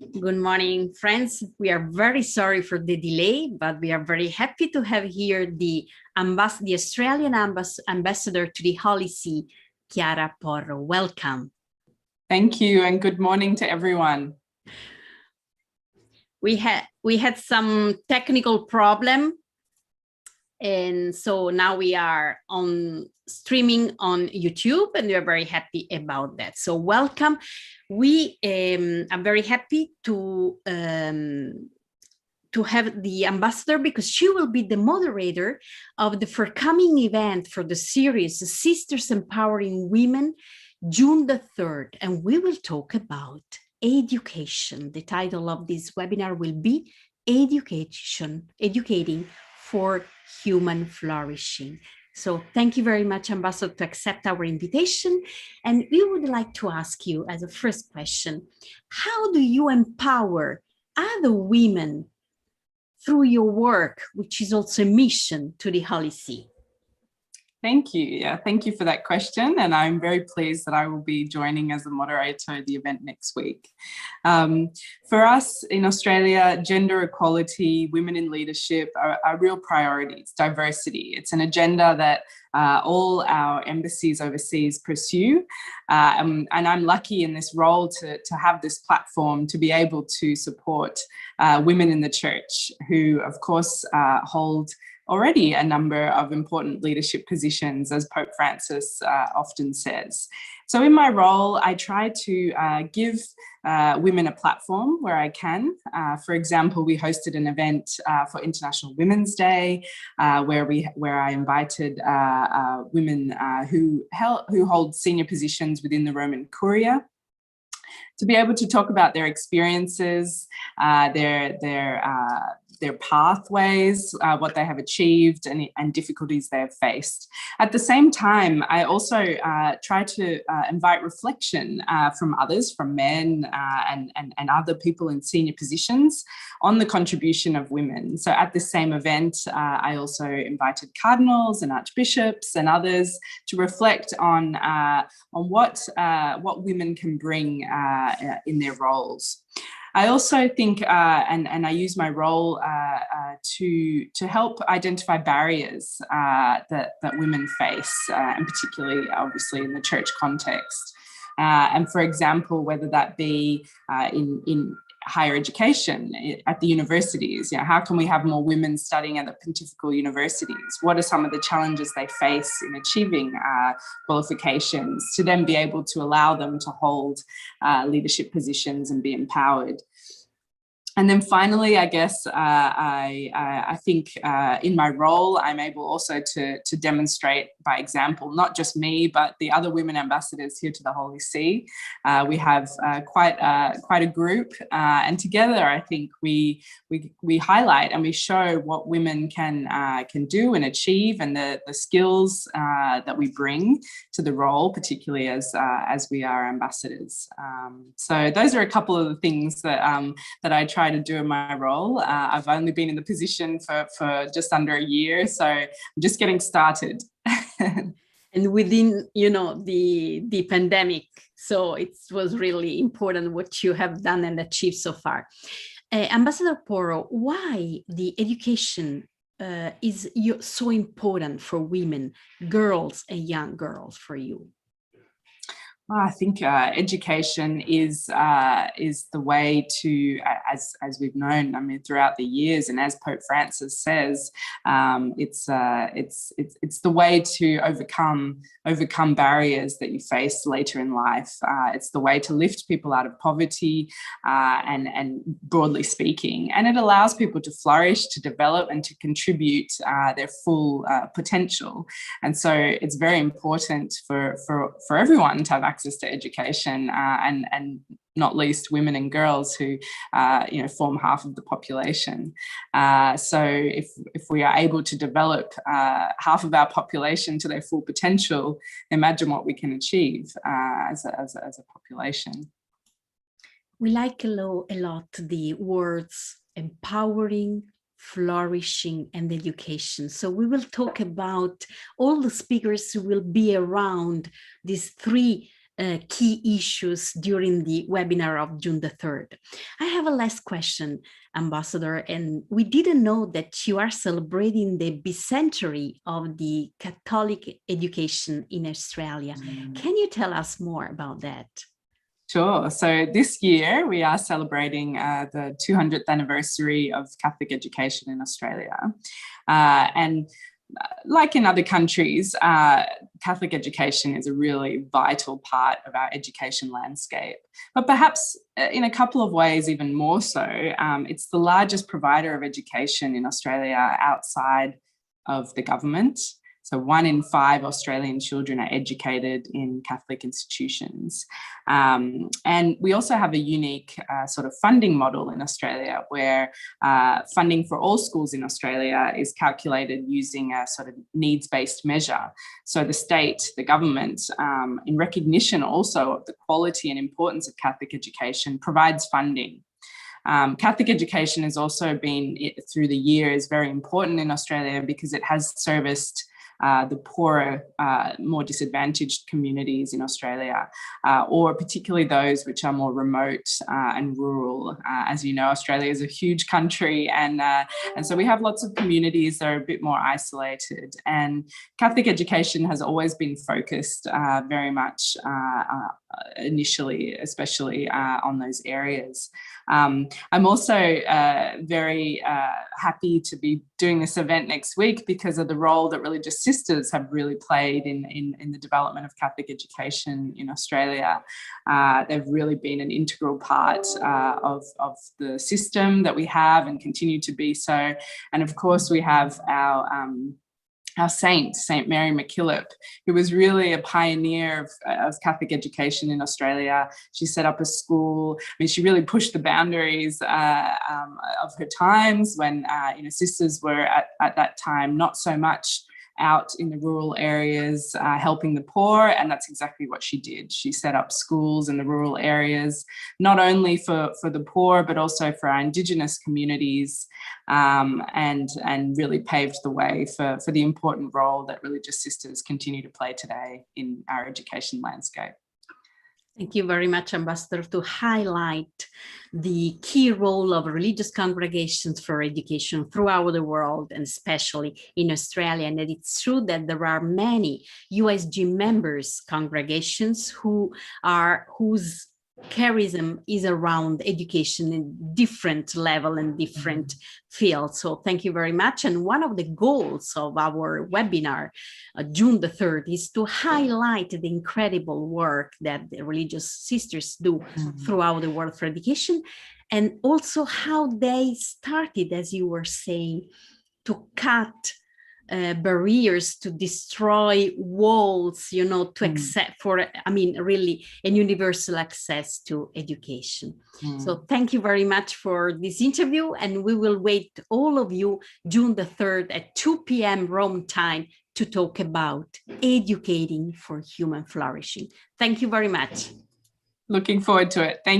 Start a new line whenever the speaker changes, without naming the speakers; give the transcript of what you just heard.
Good morning, friends. We are very sorry for the delay, but we are very happy to have here the Australian ambassador to the Holy See, Chiara Porro. Welcome.
Thank you, and good morning to everyone.
We had some technical problem, and so now we are on streaming on YouTube, and we are very happy about that. So welcome. We are very happy to have the ambassador because she will be the moderator of the forthcoming event for the series Sisters Empowering Women, June the 3rd, and we will talk about education. The title of this webinar will be Educating for Human Flourishing. So thank you very much, Ambassador, to accept our invitation. And we would like to ask you as a first question, how do you empower other women through your work, which is also a mission to the Holy See?
Thank you. Yeah, thank you for that question. And I'm very pleased that I will be joining as a moderator at the event next week. For us in Australia, gender equality, women in leadership are real priorities. Diversity, it's an agenda that all our embassies overseas pursue. And I'm lucky in this role to have this platform to be able to support women in the church who, of course, hold already a number of important leadership positions, as Pope Francis often says. So in my role, I try to give women a platform where I can. For example, we hosted an event for International Women's Day, where I invited women who hold senior positions within the Roman Curia to be able to talk about their experiences, their pathways, what they have achieved, and difficulties they have faced. At the same time, I also try to invite reflection from others, from men and other people in senior positions on the contribution of women. So at the same event, I also invited cardinals and archbishops and others to reflect on what women can bring in their roles. I also think, and I use my role to help identify barriers that women face, and particularly, obviously, in the church context. And for example, whether that be in higher education at the universities, how can we have more women studying at the pontifical universities? What are some of the challenges they face in achieving qualifications to then be able to allow them to hold leadership positions and be empowered? And then finally, I guess I think in my role, I'm able also to demonstrate by example, not just me, but the other women ambassadors here to the Holy See. We have quite a group, and together, I think we highlight and we show what women can do and achieve, and the skills that we bring to the role, particularly as we are ambassadors. So those are a couple of the things that I try to do in my role. I've only been in the position for just under a year, so I'm just getting started.
And within, the pandemic, so it was really important what you have done and achieved so far. Ambassador Porro, why the education is so important for women, girls and young girls for you?
I think education is the way to, as we've known, I mean, throughout the years, and as Pope Francis says, it's the way to overcome barriers that you face later in life. It's the way to lift people out of poverty, and broadly speaking, and it allows people to flourish, to develop, and to contribute their full potential. And so it's very important for everyone to have access to education, and not least women and girls who form half of the population. So if we are able to develop half of our population to their full potential, imagine what we can achieve as a population.
We like a lot the words empowering, flourishing, and education. So we will talk about all the speakers who will be around these three key issues during the webinar of June the 3rd. I have a last question, Ambassador, and we didn't know that you are celebrating the bicentenary of the Catholic education in Australia. Can you tell us more about that?
Sure. So this year we are celebrating the 200th anniversary of Catholic education in Australia. And like in other countries, Catholic education is a really vital part of our education landscape. But perhaps in a couple of ways, even more so, it's the largest provider of education in Australia outside of the government. So 1 in 5 Australian children are educated in Catholic institutions. And we also have a unique sort of funding model in Australia where funding for all schools in Australia is calculated using a sort of needs-based measure. So the state, the government, in recognition also of the quality and importance of Catholic education, provides funding. Catholic education has also been, through the years, very important in Australia because it has serviced the poorer, more disadvantaged communities in Australia, or particularly those which are more remote and rural. As you know, Australia is a huge country, and so we have lots of communities that are a bit more isolated. And Catholic education has always been focused very much initially, especially on those areas. I'm also very happy to be doing this event next week because of the role that religious sisters have really played in the development of Catholic education in Australia. They've really been an integral part of the system that we have and continue to be so. And of course, we have our saint, Saint Mary MacKillop, who was really a pioneer of Catholic education in Australia. She set up a school. I mean, she really pushed the boundaries of her times when, sisters were at that time not so much out in the rural areas helping the poor, and that's exactly what she did. She set up schools in the rural areas, not only for the poor, but also for our Indigenous communities, and really paved the way for the important role that religious sisters continue to play today in our education landscape.
Thank you very much, Ambassador, to highlight the key role of religious congregations for education throughout the world, and especially in Australia. And that it's true that there are many USG members congregations whose charism is around education in different level and different fields. So thank you very much. And one of the goals of our webinar, June the 3rd, is to highlight the incredible work that the religious sisters do throughout the world for education, and also how they started, as you were saying, to cut barriers, to destroy walls, to accept really an universal access to education. So thank you very much for this interview, and we will wait all of you June the 3rd at 2 p.m. Rome time to talk about educating for human flourishing. Thank you very much.
Looking forward to it. Thank you.